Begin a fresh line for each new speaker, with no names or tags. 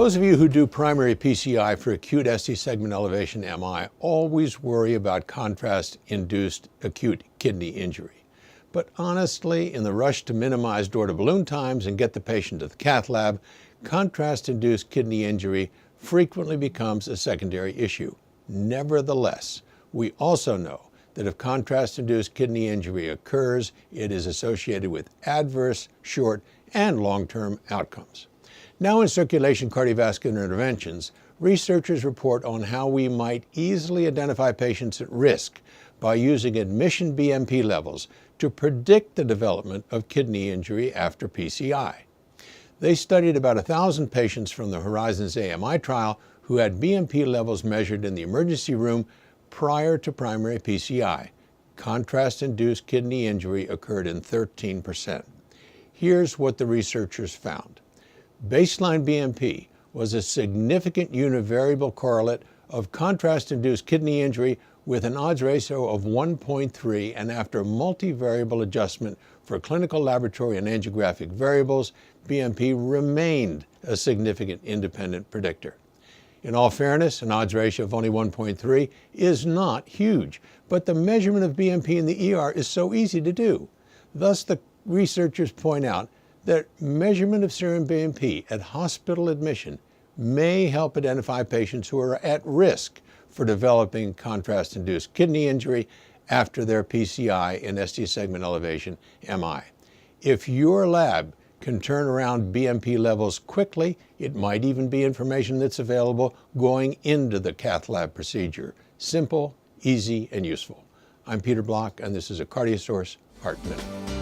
Those of you who do primary PCI for acute ST segment elevation MI always worry about contrast-induced acute kidney injury. But honestly, in the rush to minimize door-to-balloon times and get the patient to the cath lab, contrast-induced kidney injury frequently becomes a secondary issue. Nevertheless, we also know that if contrast-induced kidney injury occurs, it is associated with adverse short and long-term outcomes. Now in circulation cardiovascular interventions, researchers report on how we might easily identify patients at risk by using admission BNP levels to predict the development of kidney injury after PCI. They studied about 1,000 patients from the Horizons AMI trial who had BNP levels measured in the emergency room prior to primary PCI. Contrast-induced kidney injury occurred in 13%. Here's what the researchers found. Baseline BNP was a significant univariable correlate of contrast-induced kidney injury with an odds ratio of 1.3, and after multivariable adjustment for clinical laboratory and angiographic variables, BNP remained a significant independent predictor. In all fairness, an odds ratio of only 1.3 is not huge, but the measurement of BNP in the ER is so easy to do. Thus, the researchers point out that measurement of serum BNP at hospital admission may help identify patients who are at risk for developing contrast-induced kidney injury after their PCI in ST segment elevation MI. If your lab can turn around BNP levels quickly, it might even be information that's available going into the cath lab procedure. Simple, easy, and useful. I'm Peter Block, and this is a CardioSource Heart Minute.